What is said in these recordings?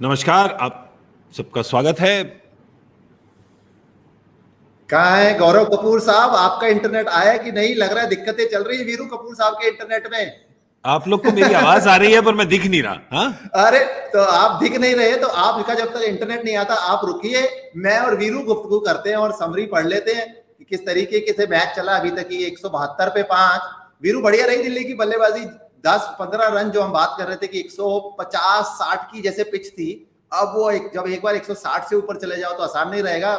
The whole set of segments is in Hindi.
नमस्कार, आप सबका स्वागत है। कहाँ है गौरव कपूर साहब? आपका इंटरनेट आया कि नहीं? लग रहा है दिक्कतें चल रही है वीरू कपूर साहब के इंटरनेट में। आप लोग को मेरी आवाज आ रही है पर मैं दिख नहीं रहा। हाँ, अरे तो आप दिख नहीं रहे तो आपका जब तक इंटरनेट नहीं आता आप रुकिए, मैं और वीरू गुफ्तगू करते हैं और समरी पढ़ लेते हैं कि किस तरीके के से मैच चला अभी तक। ये 172 पे 5। वीरू बढ़िया रही दिल्ली की बल्लेबाजी। 10-15 रन जो हम बात कर रहे थे कि 150-60 की जैसे पिच थी, अब वो जब एक बार 160 से ऊपर चले जाओ तो आसान नहीं रहेगा।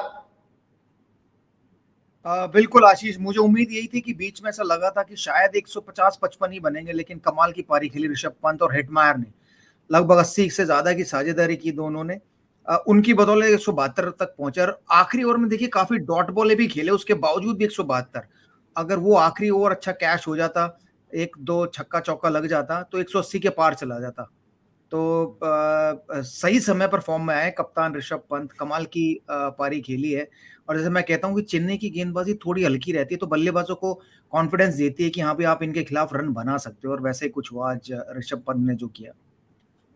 बिल्कुल आशीष, मुझे उम्मीद यही थी कि बीच में ऐसा लगा था कि शायद 150-55 ही बनेंगे, लेकिन कमाल की पारी खेली ऋषभ पंत और हेटमायर ने। लगभग 80 से ज्यादा की साझेदारी की दोनों ने। उनकी बदौलत 172 तक पहुंचे और आखिरी ओवर में देखिए काफी डॉट बॉले भी खेले, उसके बावजूद भी 172। अगर वो आखिरी ओवर अच्छा कैश हो जाता, एक दो छक्का चौका लग जाता तो 180 के पार चला जाता। तो सही समय पर फॉर्म में आए कप्तान ऋषभ पंत, कमाल की पारी खेली है। और जैसे मैं कहता हूं कि चेन्नई की गेंदबाजी थोड़ी हल्की रहती है तो बल्लेबाजों को कॉन्फिडेंस देती है कि हाँ भी आप इनके खिलाफ रन बना सकते हो, और वैसे ही कुछ हुआ आज ऋषभ पंत ने जो किया।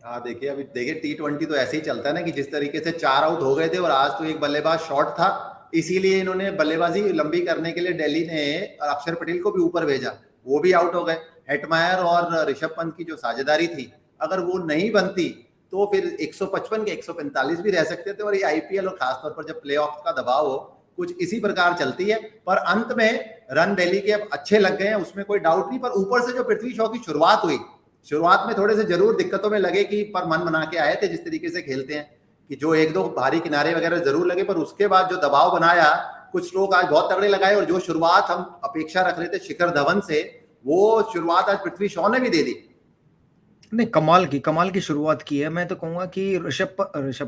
हाँ देखिए, अभी देखिए T20 तो ऐसे ही चलता है ना कि जिस तरीके से 4 आउट हो गए थे और आज तो एक बल्लेबाज शॉर्ट था, इसीलिए इन्होंने बल्लेबाजी लंबी करने के लिए दिल्ली ने अक्षर पटेल को भी ऊपर भेजा, वो भी आउट हो गए। हेटमायर और ऋषभ पंत की जो साझेदारी थी, अगर वो नहीं बनती तो फिर 155 के 145 भी रह सकते थे। और ये आईपीएल और खासतौर पर जब प्लेऑफ का दबाव हो, कुछ इसी प्रकार चलती है। पर अंत में रन दिल्ली के अब अच्छे लग गए हैं, उसमें कोई डाउट नहीं। पर ऊपर से जो पृथ्वी शॉ की शुरुआत हुई, शुरुआत में थोड़े से जरूर दिक्कतों में लगे कि पर मन बना के आए थे जिस तरीके से खेलते हैं कि जो एक दो भारी किनारे वगैरह जरूर लगे, पर उसके बाद जो दबाव बनाया, कुछ स्ट्रोक आज बहुत तगड़े लगाए। और जो शुरुआत हम अपेक्षा रख रहे थे शिखर धवन से, वो शुरुआत आज पृथ्वी शॉ ने भी दे दी। नहीं, कमाल की शुरुआत की है। मैं तो कहूंगा कि ऋषभ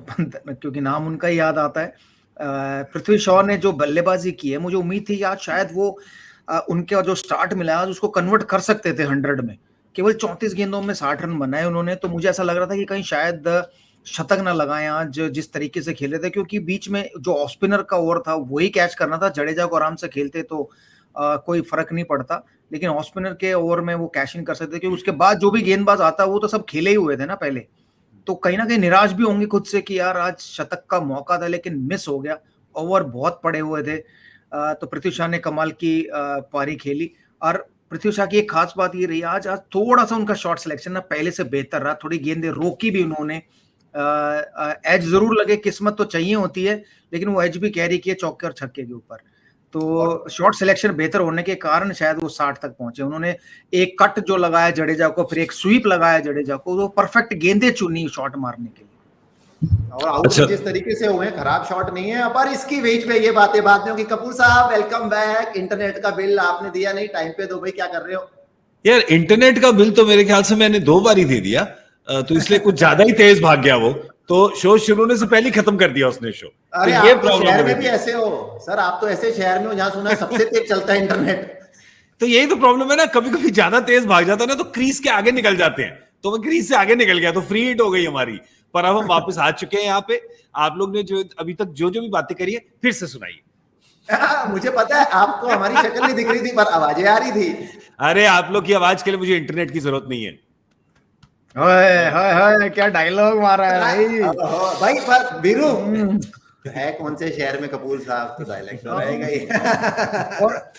पंत, क्योंकि नाम उनका ही याद आता है। पृथ्वी शॉ ने जो बल्लेबाजी की है, मुझे उम्मीद थी आज शायद वो उनके जो स्टार्ट मिला आज उसको कन्वर्ट कर सकते थे 100 में। केवल 34 गेंदों में 60 रन बनाए उन्होंने, तो मुझे ऐसा लग रहा था कि कहीं शायद शतक ना लगाएं आज जिस तरीके से खेले थे, क्योंकि बीच में जो ऑफ स्पिनर का ओवर था वही कैच करना था। जडेजा को आराम से खेलते तो कोई फर्क नहीं पड़ता, लेकिन ऑफ स्पिनर के ओवर में वो कैश इन कर सकते, क्योंकि उसके बाद जो भी गेंदबाज आता है वो तो सब खेले ही हुए थे ना पहले। तो कहीं ना कहीं निराश भी होंगे खुद से कि यार आज शतक का मौका था लेकिन मिस हो गया, ओवर बहुत पड़े हुए थे। तो पृथ्वी शॉ ने कमाल की पारी खेली। और पृथ्वी शॉ की एक खास बात ये रही, आज थोड़ा सा उनका शॉट सिलेक्शन ना पहले से बेहतर रहा, थोड़ी गेंदें रोकी भी उन्होंने। एज जरूर लगे, किस्मत तो चाहिए होती है, लेकिन वो एज भी कैरी किए चौके और छक्के के ऊपर। तो शॉट सिलेक्शन बेहतर होने के कारण शायद वो 60 तक पहुंचे। उन्होंने एक कट जो लगाया जडेजा को, फिर एक स्वीप लगाया जडेजा को, वो परफेक्ट गेंदें चुनी शॉट मारने के लिए। और आउट जिस तरीके से हुए, खराब शॉट नहीं है। पर इसकी बीच में ये बातें बात नहीं होगी। कपूर साहब वेलकम बैक। इंटरनेट का बिल आपने दिया नहीं टाइम पे, तो भाई क्या कर रहे हो यार? इंटरनेट का बिल तो मेरे ख्याल से मैंने 2 बार ही दे दिया, तो इसलिए कुछ ज्यादा ही तेज भाग गया वो, तो शो शुरू होने से पहले खत्म कर दिया उसने शो। अरे तो आप ये तो प्रॉब्लम शहर है में भी ऐसे हो सर, आप तो ऐसे शहर में हो जहां सुना सबसे तेज चलता है इंटरनेट। तो यही तो प्रॉब्लम है ना, कभी कभी ज्यादा तेज भाग जाता है ना तो क्रीज के आगे निकल जाते हैं। तो मैं क्रीज से आगे निकल गया तो फ्री हिट हो गई हमारी। पर अब हम वापस आ चुके हैं यहाँ पे। आप लोग ने जो अभी तक जो भी बातें करी है फिर से सुनाइए। मुझे पता है आपको हमारी शक्ल नहीं दिख रही थी पर आवाजें आ रही थी। अरे आप लोग की आवाज के लिए मुझे इंटरनेट की जरूरत नहीं है। हाय क्या डायलॉग मारा है भाई। भाई पर वीरू है कौन से शहर में कपूर साहब, तो डायलॉग तो रहेगा ही।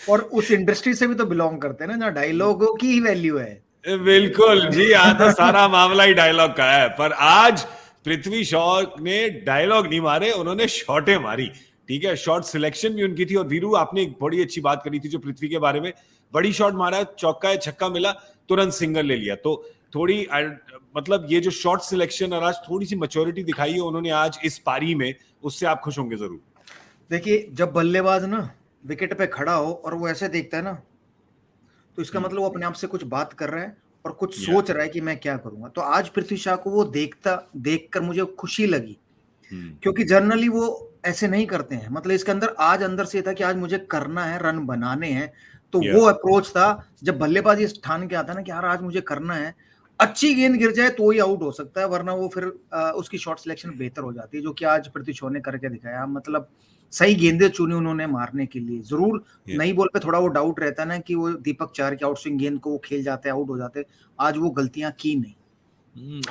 और उस इंडस्ट्री से भी तो बिलोंग करते हैं ना जहाँ डायलॉगों की ही वैल्यू है। बिल्कुल जी, यहाँ तो सारा मामला ही डायलॉग का है। पर आज पृथ्वी शॉ ने डायलॉग नहीं मारे, उन्होंने शॉटें मारी। ठीक है, शॉट सिलेक्शन भी उनकी थी। और वीरू, आपने एक बड़ी अच्छी बात करी थी जो पृथ्वी के बारे में, बड़ी शॉट मारा, चौका छक्का मिला, तुरंत सिंगल ले लिया। तो थोड़ी मतलब ये जो शॉट सिलेक्शन और आज थोड़ी सी मैच्योरिटी दिखाई है उन्होंने आज इस पारी में, उससे आप खुश होंगे जरूर। देखिए, जब बल्लेबाज ना विकेट पे खड़ा हो और वो ऐसे देखता है ना, तो इसका मतलब वो अपने आप से कुछ बात कर रहा है और कुछ सोच रहा है कि मैं क्या करूंगा। तो आज पृथ्वी शॉ को वो देखकर मुझे खुशी लगी, क्योंकि जनरली वो ऐसे नहीं करते हैं। मतलब इसके अंदर आज अंदर से था कि आज मुझे करना है, रन बनाने हैं। तो वो अप्रोच था। जब बल्लेबाजी ठान के आता है ना कि यार आज मुझे करना है, अच्छी गेंद गिर जाए तो ही आउट हो सकता है, वरना वो फिर उसकी शॉट सिलेक्शन बेहतर हो जाती है, जो कि आज पृथ्वी शॉ ने करके दिखाया। मतलब सही गेंदें चुनी उन्होंने मारने के लिए। जरूर नई बॉल पे थोड़ा वो डाउट रहता है ना कि वो दीपक चार की आउटस्विंग गेंद को वो खेल जाते हैं, आउट हो जाते, आज वो गलतियां की नहीं।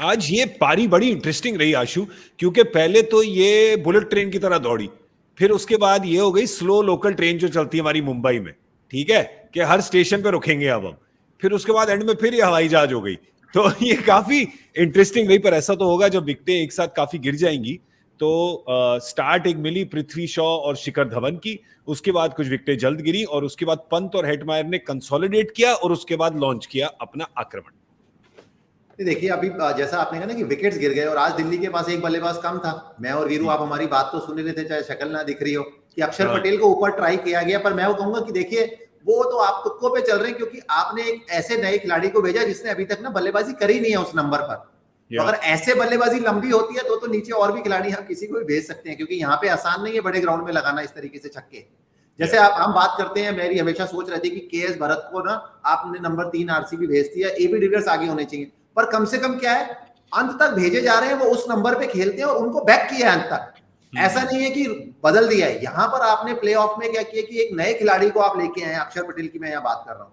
आज ये पारी बड़ी इंटरेस्टिंग रही आशु, क्योंकि पहले तो ये बुलेट ट्रेन की तरह दौड़ी, फिर उसके बाद ये हो गई स्लो लोकल ट्रेन जो चलती है हमारी मुंबई में, ठीक है, कि हर स्टेशन पे रुकेंगे अब हम, फिर उसके बाद एंड में फिर ये हवाई जहाज हो गई। तो ये काफी इंटरेस्टिंग रही। पर ऐसा तो होगा जब विकेटें एक साथ काफी गिर जाएंगी तो स्टार्ट एक मिली पृथ्वी शॉ और शिखर धवन की, उसके बाद कुछ विकेटें जल्द गिरी और उसके बाद पंत और हेटमायर ने कंसोलिडेट किया और उसके बाद लॉन्च किया अपना आक्रमण। देखिए अभी जैसा आपने कहा ना कि विकेट्स गिर गए और आज दिल्ली के पास एक बल्लेबाज कम था। मैं और वीरू आप हमारी बात तो सुन रहे थे, चाहे शक्ल ना दिख रही हो, कि अक्षर पटेल को ऊपर ट्राई किया गया। पर मैं वो कहूंगा कि देखिए वो तो आप तुक्कों पे चल रहे हैं, क्योंकि आपने एक ऐसे नए खिलाड़ी को भेजा जिसने अभी तक ना बल्लेबाजी करी नहीं है उस नंबर पर। तो अगर ऐसे बल्लेबाजी लंबी होती है तो नीचे और भी खिलाड़ी आप किसी को भी भेज सकते हैं, क्योंकि यहाँ पे आसान नहीं है बड़े ग्राउंड में लगाना इस तरीके से छक्के। जैसे आप हम बात करते हैं, मेरी हमेशा सोच रहती है कि KS भरत को ना आपने नंबर 3 RCB भेजती है, AB डिविलियर्स आगे होने चाहिए, पर कम से कम क्या है अंत तक भेजे जा रहे हैं, वो उस नंबर पे खेलते हैं और उनको बैक किया है अंत तक। ऐसा नहीं है कि बदल दिया है। यहाँ पर आपने प्लेऑफ में क्या किया कि एक नए खिलाड़ी को आप लेके आए, अक्षर पटेल की मैं यहाँ बात कर रहा हूँ,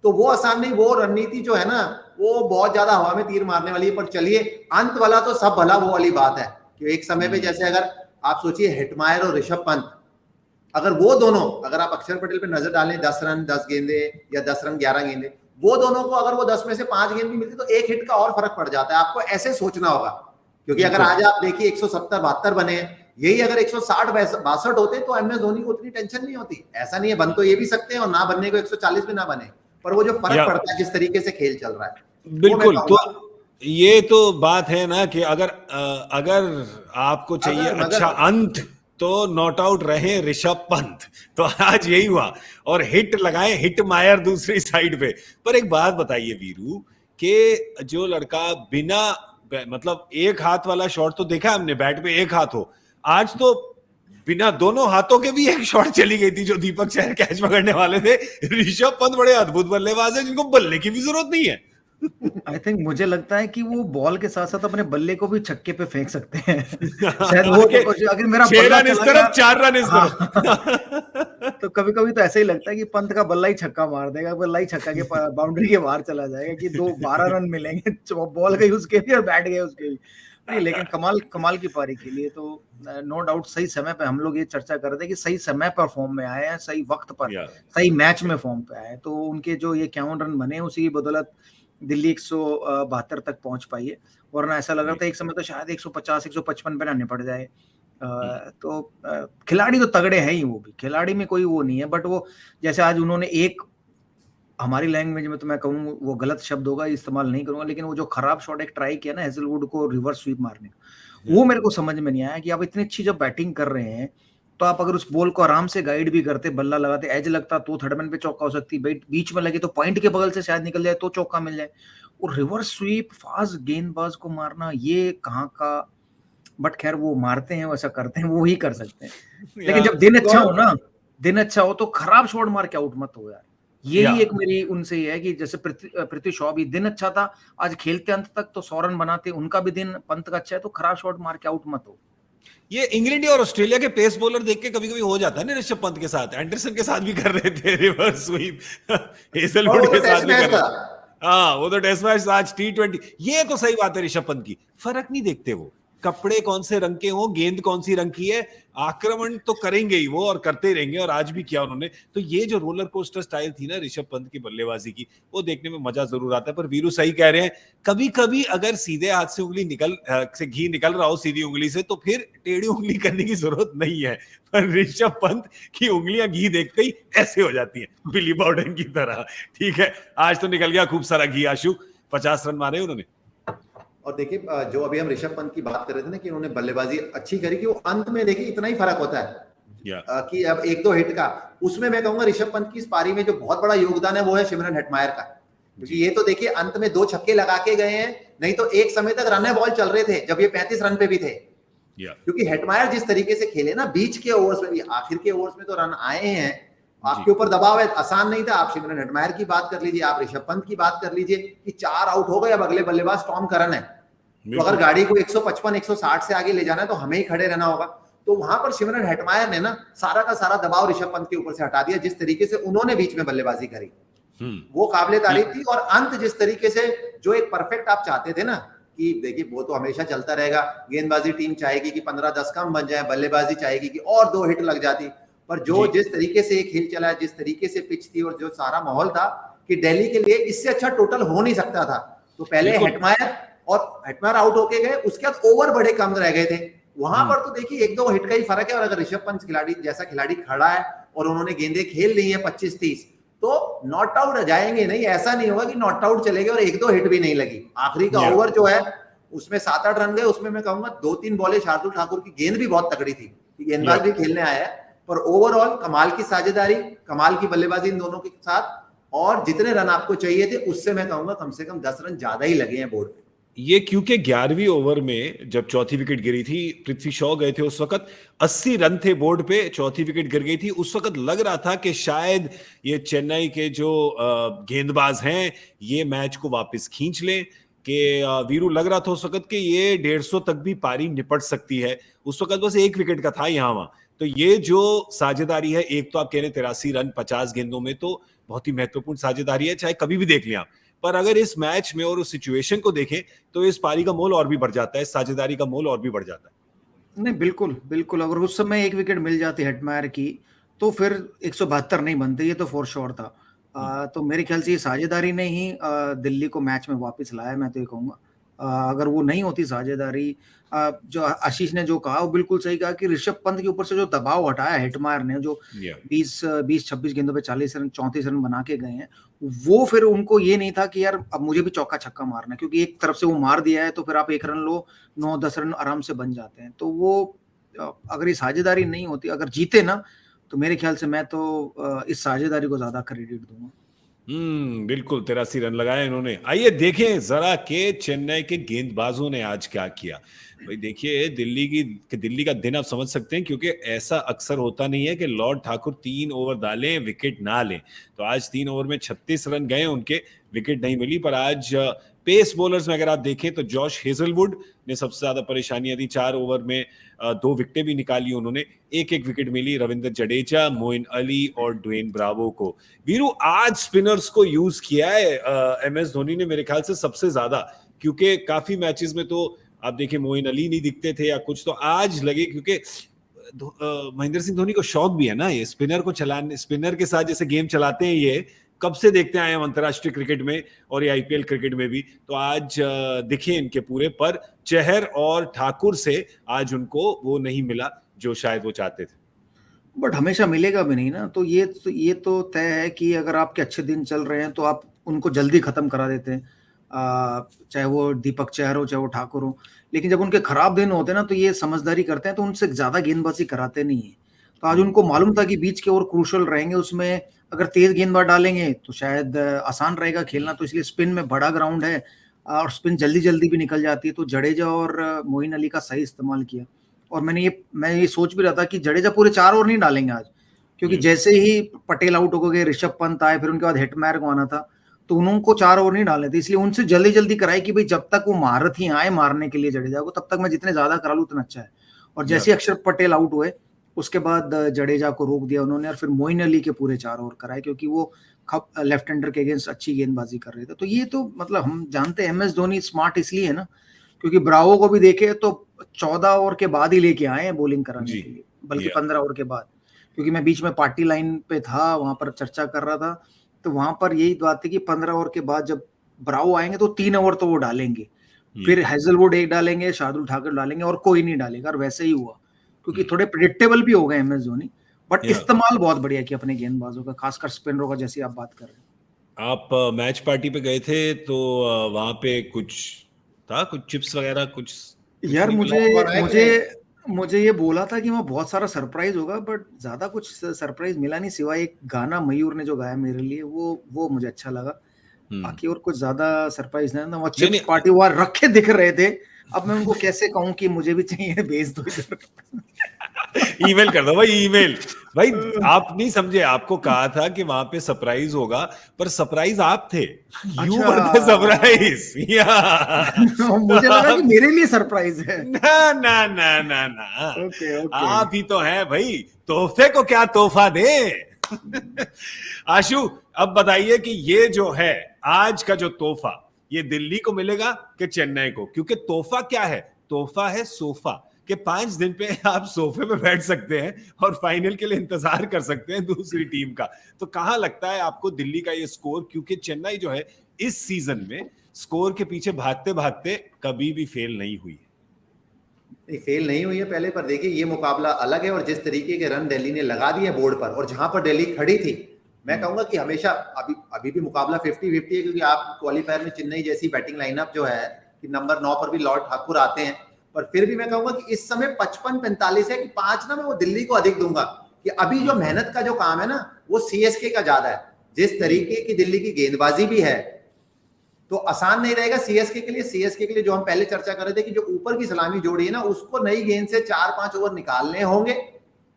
तो वो आसान नहीं। वो रणनीति जो है ना वो बहुत ज्यादा हवा में तीर मारने वाली है। पर चलिए अंत वाला तो सब भला वो वाली बात है कि एक समय पे जैसे अगर आप सोचिए हेटमायर और ऋषभ पंत, अगर वो दोनों, अगर आप अक्षर पटेल पे नजर डालें 10 रन 10 गेंदे या 10 रन 11 गेंदे, वो दोनों को अगर वो 10 में से 5 गेंद भी मिलती तो एक हिट का और फर्क पड़ जाता है। आपको ऐसे सोचना होगा, क्योंकि अगर आज आप देखिए 170-72 बने हैं, यही अगर 160-62 होते तो MS धोनी को उतनी टेंशन नहीं होती। ऐसा नहीं है, बन तो ये भी सकते हैं और ना बनने को 140 भी ना बने, पर वो जो फर्क पड़ता है जिस तरीके से खेल चल रहा है। बिल्कुल, तो ये तो बात है ना कि अगर आपको चाहिए अच्छा अंत तो नॉट आउट रहे ऋषभ पंत, तो आज यही हुआ और हिट लगाए हिट मायर दूसरी साइड पे। पर एक बात बताइए वीरू, कि जो लड़का बिना मतलब एक हाथ वाला शॉट तो देखा हमने, बैट पे एक हाथ हो, आज तो बिना दोनों हाथों के भी एक शॉट चली गई थी जो दीपक चहर कैच पकड़ने वाले थे। ऋषभ पंत बड़े अद्भुत बल्लेबाज है जिनको बल्ले की भी जरूरत नहीं है। आई थिंक मुझे लगता है कि वो बॉल के साथ साथ अपने बल्ले को भी छक्के पे फेंक सकते हैं। शायद वो अगर मेरा 6 रन इस तरफ 4 रन इस तरफ तो कभी कभी तो ऐसा ही लगता है कि पंत का बल्ला ही छक्का मार देगा, बल्ला ही छक्का के बाउंड्री के बाहर चला जाएगा कि 12 रन मिलेंगे, बॉल गई उसके भी और बैट गए उसके भी। नहीं, लेकिन कमाल की पारी के लिए तो नो डाउट सही समय पे हम लोग ये चर्चा कर रहे थे कि सही समय पर फॉर्म में आए हैं, सही वक्त पर सही मैच में फॉर्म पे आए, तो उनके जो ये 51 रन बने उसी की बदौलत दिल्ली 172 तक पहुंच पाई है। वरना ऐसा लग रहा था एक समय तो शायद 150-155 पे ना निपट जाए। तो खिलाड़ी तो तगड़े हैं ही, वो भी खिलाड़ी में कोई वो नहीं है, बट वो जैसे आज उन्होंने एक, हमारी लैंग्वेज में तो मैं कहूँ वो गलत शब्द होगा, इस्तेमाल नहीं करूंगा, लेकिन वो जो खराब शॉट एक ट्राई किया ना हेजलवुड को रिवर्स स्वीप मारने, वो मेरे को समझ में नहीं आया कि आप इतनी अच्छी जब बैटिंग कर रहे हैं तो आप अगर उस बॉल को आराम से गाइड भी करते, बल्ला लगाते, एज लगता तो थर्ड मैन पे चौका हो सकती, बीच में लगे तो पॉइंट के बगल से शायद निकल जाए तो चौका मिल जाए, और रिवर्स स्वीप फास्ट गेंदबाज को मारना ये कहाँ का। बट खैर वो मारते हैं, वैसा करते हैं, वो ही कर सकते हैं। लेकिन जब दिन अच्छा हो ना, दिन अच्छा हो तो खराब शॉट मार के आउट मत हो यार। यही एक मेरी उनसे ही है कि जैसे पृथ्वी शॉ भी दिन अच्छा था, आज खेलते अंत तक तो 100 रन बनाते, उनका भी दिन पंत का अच्छा है, तो खराब शॉट मार के आउट मत हो। ये इंग्लैंड और ऑस्ट्रेलिया के पेस बॉलर देख के कभी कभी हो जाता है ना, ऋषभ पंत के साथ, एंडरसन के साथ भी कर रहे थे रिवर्स स्वीप, हेजलवुड के साथ भी कर रहे थे। हाँ, वो तो टेस्ट मैच, आज T20। ये तो सही बात है, ऋषभ पंत की फर्क नहीं देखते वो, कपड़े कौन से रंग के हो, गेंद कौन सी रंग की है, आक्रमण तो करेंगे ही वो और करते ही रहेंगे, और आज भी किया उन्होंने। तो ये जो रोलर कोस्टर स्टाइल थी ना ऋषभ पंत की बल्लेबाजी की, वो देखने में मजा जरूर आता है। पर वीरू सही कह रहे हैं, कभी कभी अगर सीधे हाथ से से घी निकल रहा हो सीधी उंगली से, तो फिर टेढ़ी उंगली करने की जरूरत नहीं है। पर ऋषभ पंत की उंगलियां घी देखते ही ऐसे हो जाती है, बिली बॉर्डन की तरह। ठीक है, आज तो निकल गया खूब सारा घी आशु, 50 रन मारे उन्होंने। और देखिए जो अभी हम ऋषभ पंत की बात कर रहे थे ना कि उन्होंने बल्लेबाजी अच्छी करी, कि वो अंत में देखिए इतना ही फर्क होता है कि अब 1-2 हिट का, उसमें मैं कहूंगा ऋषभ पंत की इस पारी में जो बहुत बड़ा योगदान है वो है सिमरन हेटमायर का, क्योंकि ये तो देखिए अंत में 2 छक्के लगा के गए हैं, नहीं तो एक समय तक रन बॉल चल रहे थे जब ये 35 रन पे भी थे। क्योंकि हेटमायर जिस तरीके से खेले ना बीच के ओवर्स में भी, आखिर के ओवर्स में तो रन आए हैं, आपके ऊपर दबाव है, आसान नहीं था। आप सिमरन हेटमायर की बात कर लीजिए, आप ऋषभ पंत की बात कर लीजिए कि 4 आउट हो गए, अब अगले बल्लेबाज टॉम करन है, तो अगर गाड़ी को 155-160 से आगे ले जाना है तो हमें ही खड़े रहना होगा। तो वहां पर सिमरन हेटमायर ने ना सारा का सारा दबाव ऋषभ पंत के ऊपर से हटा दिया, जिस तरीके से उन्होंने बीच में बल्लेबाजी करी वो काबिले तारीफ थी। और अंत जिस तरीके से जो एक परफेक्ट आप चाहते थे ना कि देखिए वो तो हमेशा चलता रहेगा, गेंदबाजी टीम चाहेगी कि 15-10 कम बन जाए, बल्लेबाजी चाहेगी कि और 2 हिट लग जाती, पर जो जिस तरीके से ये खेल चला, जिस तरीके से पिच थी और जो सारा माहौल था कि दिल्ली के लिए इससे अच्छा टोटल हो नहीं सकता था। तो पहले हेटमायर आउट होके गए, उसके बाद ओवर बड़े कम रह गए थे, वहां पर तो देखिए 1-2 हिट का ही फर्क है। और अगर ऋषभ पंत खिलाड़ी जैसा खिलाड़ी खड़ा है और उन्होंने गेंदें खेल ली है 25-30, तो नॉट आउट जाएंगे नहीं, ऐसा नहीं होगा कि नॉट आउट चले गए और 1-2 हिट भी नहीं लगी। आखिरी का ओवर जो है उसमें 7-8 रन गए, उसमें मैं कहूंगा 2-3 बॉलें शार्दुल ठाकुर की गेंद भी बहुत तगड़ी थी, गेंदबाज भी खेलने आया है, पर ओवरऑल कमाल की साझेदारी, कमाल की बल्लेबाजी इन दोनों के साथ, और जितने रन आपको चाहिए थे उससे मैं कहूंगा कम से कम 10 रन ज्यादा ही लगे हैं बोर्ड पे। ये क्योंकि 11वीं ओवर में जब चौथी विकेट गिरी थी, पृथ्वी शॉ गए थे उस वक्त, 80 रन थे बोर्ड पे, चौथी विकेट गिर गई थी। उस वक्त लग रहा था कि शायद ये चेन्नई के जो गेंदबाज हैं ये मैच को वापस खींच लें, कि वीरू लग रहा था उस वक्त कि ये 150 तक भी पारी निपट सकती है। उस वक्त बस 1 विकेट का था यहाँ वहां। तो ये जो साझेदारी है, एक तो आप कह रहे हैं 83 रन 50 गेंदों में, तो बहुत ही महत्वपूर्ण साझेदारी है, चाहे कभी भी देख लें आप। पर अगर इस मैच में और उस सिचुएशन को देखें तो इस पारी का मोल और भी बढ़ जाता है, साझेदारी का मोल और भी बढ़ जाता है। नहीं, बिल्कुल बिल्कुल, अगर उस समय 1 विकेट मिल जाती हेटमायर की तो फिर 172 नहीं बनते, ये तो फॉर श्योर था। तो मेरे ख्याल से ये साझेदारी ने ही दिल्ली को मैच में वापस लाया, मैं तो ये कहूँगा। अगर वो नहीं होती साझेदारी, जो आशीष ने जो कहा वो बिल्कुल सही कहा कि ऋषभ पंत के ऊपर से जो दबाव हटाया हेटमायर ने, जो 20-26 गेंदों पे 40 रन 34 रन बना के गए हैं, वो फिर उनको ये नहीं था कि यार अब मुझे भी चौका छक्का मारना है, क्योंकि एक तरफ से वो मार दिया है तो फिर आप 1 रन लो, 9-10 रन आराम से बन जाते हैं। तो वो अगर ये साझेदारी नहीं होती, अगर जीते ना, तो मेरे ख्याल से मैं तो इस साझेदारी को ज्यादा क्रेडिट दूंगा। बिल्कुल 83 रन लगाए इन्होंने। आइए देखें जरा के चेन्नई के गेंदबाजों ने आज क्या किया। भाई देखिए, दिल्ली का दिन आप समझ सकते हैं, क्योंकि ऐसा अक्सर होता नहीं है कि लॉर्ड ठाकुर 3 ओवर डालें विकेट ना लें। तो आज 3 ओवर में 36 रन गए उनके, विकेट नहीं मिली। पर आज पेस बॉलर्स में अगर आप देखें तो जॉश हेजलवुड ने सबसे ज्यादा परेशानियां दी। 4 ओवर में 2 विकेटें भी निकाली उन्होंने, एक विकेट मिली रविंद्र जडेजा, मोइन अली और ड्वेन ब्रावो को। वीरू, आज स्पिनर्स को यूज किया है MS धोनी ने मेरे ख्याल से सबसे ज्यादा, क्योंकि काफी मैचेस में तो आप देखिए मोइन अली नहीं दिखते थे या कुछ, तो आज लगे, क्योंकि महेंद्र सिंह धोनी को शौक भी है ना ये स्पिनर को चलाने, स्पिनर के साथ जैसे गेम चलाते हैं, ये कब से देखते आए हम अंतरराष्ट्रीय क्रिकेट में और ये IPL क्रिकेट में भी। तो आज दिखे इनके पूरे, पर चहर और ठाकुर से आज उनको वो नहीं मिला जो शायद वो चाहते थे। बट हमेशा मिलेगा भी नहीं ना, तो ये तो तय है कि अगर आपके अच्छे दिन चल रहे हैं तो आप उनको जल्दी खत्म करा देते हैं, चाहे वो दीपक चहर हो चाहे वो ठाकुर हो। लेकिन जब उनके खराब दिन होते हैं ना, तो ये समझदारी करते हैं, तो उनसे ज्यादा गेंदबाजी कराते नहीं है। तो आज उनको मालूम था कि बीच के ओवर क्रूशल रहेंगे, उसमें अगर तेज गेंदबाज डालेंगे तो शायद आसान रहेगा खेलना, तो इसलिए स्पिन में बड़ा ग्राउंड है और स्पिन जल्दी जल्दी भी निकल जाती है। तो जडेजा और मोइन अली का सही इस्तेमाल किया। और मैं ये सोच भी रहा था कि जडेजा पूरे 4 ओवर नहीं डालेंगे आज, क्योंकि जैसे ही पटेल आउट हो गए, ऋषभ पंत आए, फिर उनके बाद हेटमायर को आना था, तो उनको 4 ओवर नहीं डाले थे। इसलिए उनसे जल्दी जल्दी कराई कि भाई जब तक वो महारथी आए मारने के लिए जडेजा को, तब तक मैं जितने ज्यादा करा लूं उतना अच्छा है। और जैसे ही अक्षर पटेल आउट हुए, उसके बाद जडेजा को रोक दिया उन्होंने, और फिर मोइन अली के पूरे 4 ओवर कराए, क्योंकि वो लेफ्ट हैंडर के अगेंस्ट अच्छी गेंदबाजी कर रहे थे। तो ये तो मतलब हम जानते हैं MS धोनी स्मार्ट इसलिए है ना, क्योंकि ब्रावो को भी देखे तो 14 ओवर के बाद ही लेके आए हैं बॉलिंग कराने के लिए, बल्कि 15 ओवर के बाद। क्योंकि मैं बीच में पार्टी लाइन पे था, वहां पर चर्चा कर रहा था, तो वहां पर यही बात थी कि 15 ओवर के बाद जब ब्रावो आएंगे तो 3 ओवर तो वो डालेंगे, फिर हेजलवुड 1 डालेंगे, शार्दुल ठाकुर डालेंगे, और कोई नहीं डालेगा। और वैसे ही हुआ, क्योंकि थोड़े प्रेडिक्टेबल भी हो गए MS धोनी, बट इस्तेमाल बहुत बढ़िया किया अपने गेंदबाजों का, खासकर स्पिनरों का, जैसे आप बात कर रहे हैं। आप मैच पार्टी पे गए थे तो वहां पे कुछ था, कुछ चिप्स वगैरह कुछ यार मुझे ये बोला था कि वहाँ बहुत सारा सरप्राइज होगा, बट ज्यादा कुछ सरप्राइज मिला नहीं, सिवाय एक गाना मयूर ने जो गाया मेरे लिए, वो मुझे अच्छा लगा। बाकी और कुछ ज्यादा सरप्राइज नहीं था। वहाँ चिप्स पार्टी वहाँ रखे दिख रहे थे, अब मैं उनको कैसे कहूँ कि मुझे भी चाहिए, भेज दो इधर। ईमेल कर दो भाई, ईमेल। भाई आप नहीं समझे, आपको कहा था कि वहां पे सरप्राइज होगा, पर सरप्राइज आप थे, यू वर द सरप्राइज। मुझे लगा कि मेरे लिए सरप्राइज है। ना ना ना ना ना, ओके। आप ही तो हैं भाई, तोहफे को क्या तोहफा दे। आशु, अब बताइए कि ये जो है आज का जो तोहफा, ये दिल्ली को मिलेगा कि चेन्नई को, क्योंकि तोहफा क्या है, तोहफा है सोफा, कि 5 दिन पे आप सोफे पे बैठ सकते हैं और फाइनल के लिए इंतजार कर सकते हैं दूसरी टीम का। तो कहां लगता है आपको दिल्ली का ये स्कोर, क्योंकि चेन्नई जो है इस सीजन में स्कोर के पीछे भागते भागते कभी भी फेल नहीं हुई है। फेल नहीं हुई है पहले, पर देखिए ये मुकाबला अलग है, और जिस तरीके के रन दिल्ली ने लगा दिए बोर्ड पर, और जहां पर दिल्ली खड़ी थी, मैं कहूंगा कि हमेशा अभी भी मुकाबला 50-50 है, क्योंकि आप क्वालिफायर में चेन्नई जैसी बैटिंग लाइनअप जो है कि नंबर 9 पर भी लॉर्ड ठाकुर आते हैं, पर फिर भी मैं कहूंगा कि इस समय 55-45 है कि 5 ना मैं वो दिल्ली को अधिक दूंगा, कि अभी जो मेहनत का जो काम है ना वो सीएसके का ज्यादा है। जिस तरीके की दिल्ली की गेंदबाजी भी है तो आसान नहीं रहेगा सीएसके के लिए। सीएसके के लिए जो हम पहले चर्चा कर रहे थे कि जो ऊपर की सलामी जोड़ी है ना, उसको नई गेंद से 4-5 ओवर निकालने होंगे,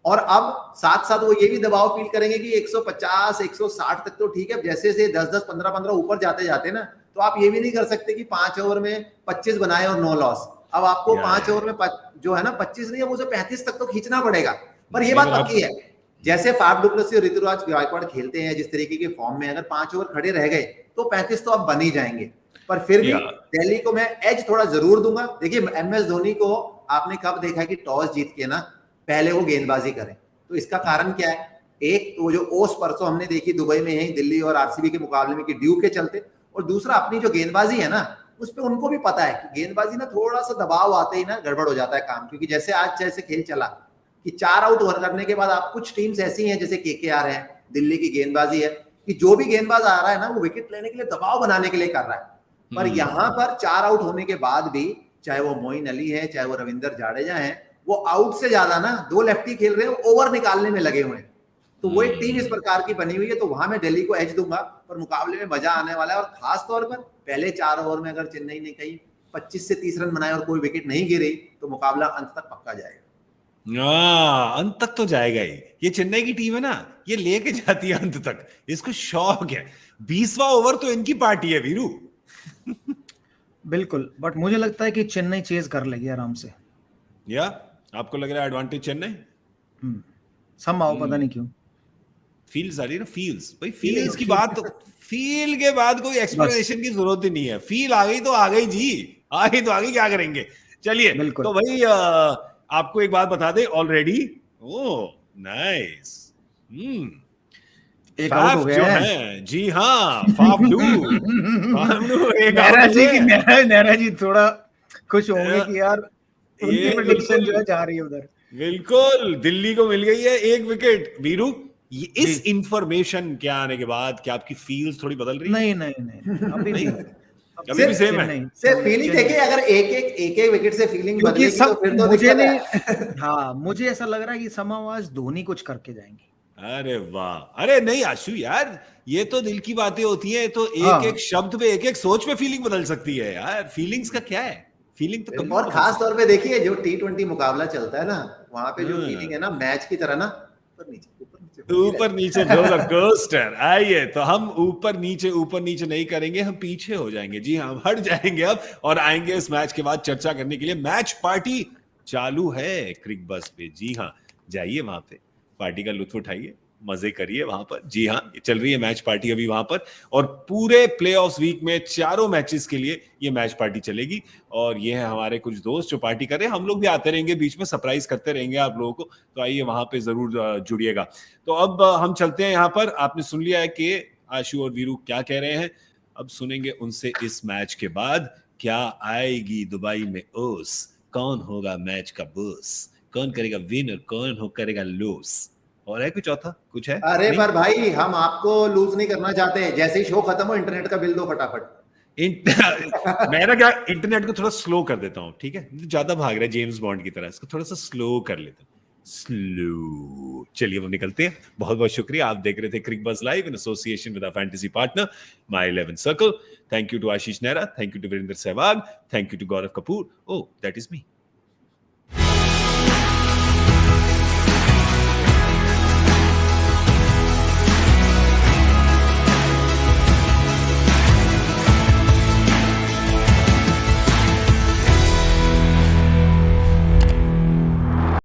और अब साथ साथ वो ये भी दबाव फील करेंगे कि 150 160 तक तो ठीक है, जैसे से 10-10 15-15 ऊपर जाते जाते ना, तो आप ये भी नहीं कर सकते कि 5 ओवर में 25 बनाए और 9 लॉस। अब आपको 5 ओवर में जो है ना 25 नहीं है, वो 35 तक तो खींचना पड़ेगा। पर ये बात पक्की है, जैसे फाफ डु प्लेसिस और ऋतुराज गायकवाड़ खेलते हैं जिस तरीके के फॉर्म में, अगर 5 ओवर खड़े रह गए तो 35 तो अब बन ही जाएंगे। पर फिर भी दिल्ली को मैं एज थोड़ा जरूर दूंगा। देखिए एमएस धोनी को आपने कब देखा है कि टॉस जीत के ना पहले वो गेंदबाजी करें, तो इसका कारण क्या है, एक तो जो ओस परसों हमने देखी दुबई में है दिल्ली और आरसीबी के मुकाबले में कि ड्यू के चलते, और दूसरा अपनी जो गेंदबाजी है ना उस पर उनको भी पता है कि गेंदबाजी ना थोड़ा सा दबाव आते ही ना गड़बड़ हो जाता है काम, क्योंकि जैसे आज जैसे खेल चला कि 4 आउट करने के बाद आप कुछ टीम्स ऐसी हैं जैसे केकेआर है, दिल्ली की गेंदबाजी है कि जो भी गेंदबाज आ रहा है ना वो विकेट लेने के लिए दबाव बनाने के लिए कर रहा है, पर यहाँ पर 4 आउट होने के बाद भी चाहे वो मोइन अली है चाहे वो रविंद्र जाडेजा है, वो आउट से ज्यादा ना 2 लेफ्टी खेल रहे हैं, ओवर निकालने में लगे हुए हैं। तो वो एक टीम इस प्रकार की बनी हुई है, तो वहां मैं दिल्ली को एज दूंगा, पर मुकाबले में मजा आने वाला है। और खास तौर पर पहले 4 ओवर में अगर चेन्नई ने कहीं 25 से 30 रन बनाए और कोई विकेट नहीं गिरी तो मुकाबला अंत तक पक्का जाएगा। अंत तक तो जाएगा ही। ये चेन्नई की टीम है ना, ये लेके जाती है अंत तक, इसको शौक है। 20वां ओवर तो इनकी पार्टी है वीरू। बिल्कुल, बट मुझे लगता है कि चेन्नई चेज कर लेगी आराम से। या आपको लग रहा है एडवांटेज चेन्नई? समहाउ पता नहीं क्यों फील्स आ रही है ना, फील्स भाई, फील्स की बात तो फील के बाद कोई एक्सप्लेनेशन की जरूरत ही नहीं है। फील आ गई तो आ गई जी, आ गई तो आ गई, क्या करेंगे। चलिए तो भाई आपको एक बात बता दे ऑलरेडी। ओह नाइस, एक आउट हो गया है जी। हाँ फाफडू एक नेहरा जी थोड़ा खुश होंगे कि यार उनकी प्रेडिक्शन जो है जा रही है उधर। बिल्कुल, दिल्ली को मिल गई है 1 विकेट। वीरू इस इंफॉर्मेशन के आने के बाद क्या आपकी फील्स थोड़ी बदल रही है? नहीं अभी भी सेम है। सिर्फ फीलिंग देखिए, अगर एक विकेट से फीलिंग बदलेगी तो फिर तो मुझे नहीं हाँ मुझे ऐसा लग रहा है कि समावाज धोनी कुछ करके जाएंगे। अरे वाह, अरे नहीं आशु यार, ये तो दिल की बातें होती है, तो एक शब्द पे एक सोच पे फीलिंग बदल सकती है यार। फीलिंग्स का क्या है, फीलिंग तो कभी। और खास तौर पे देखिए जो T20 मुकाबला चलता है ना, वहां पे जो फीलिंग है ना मैच की तरह ना, ऊपर नीचे रोलर कोस्टर। आइए तो हम ऊपर नीचे नहीं करेंगे, हम पीछे हो जाएंगे। जी हाँ, हम हट जाएंगे अब और आएंगे इस मैच के बाद चर्चा करने के लिए। मैच पार्टी चालू है क्रिक बस पे। जी हाँ, जाइए वहां पे, पार्टी का लुत्फ उठाइए, मजे करिए वहां पर। जी हाँ, चल रही है मैच पार्टी अभी वहां पर, और पूरे प्लेऑफ्स वीक में 4 मैचेस के लिए ये मैच पार्टी चलेगी। और ये है हमारे कुछ दोस्त जो पार्टी कर रहे हैं, हम लोग भी आते रहेंगे बीच में, सरप्राइज करते रहेंगे आप लोगों को, तो आइए वहां पे जरूर जुड़िएगा। तो अब हम चलते हैं यहाँ पर। आपने सुन लिया है कि आशु और वीरू क्या कह रहे हैं, अब सुनेंगे उनसे इस मैच के बाद क्या आएगी दुबई में ओस, कौन होगा मैच का बॉस, कौन करेगा विन और कौन करेगा लूज, और है कुछ चौथा कुछ है? अरे पर भाई हम आपको लूज नहीं करना चाहते, जैसे ही शो खत्म हो इंटरनेट का बिल दो फटाफट। मेरा क्या, इंटरनेट को थोड़ा स्लो कर देता हूँ, ठीक है, ज्यादा भाग रहा है जेम्स बॉन्ड की तरह, इसको थोड़ा सा स्लो कर लेता हूँ, स्लो। चलिए वो निकलते हैं। बहुत बहुत शुक्रिया, आप देख रहे थे Cricbuzz live in association with our fantasy partner My 11 Circle. Thank you to Ashish Nehra, thank you to Virender Sehwag, thank you to Gaurav Kapoor. Oh that is me.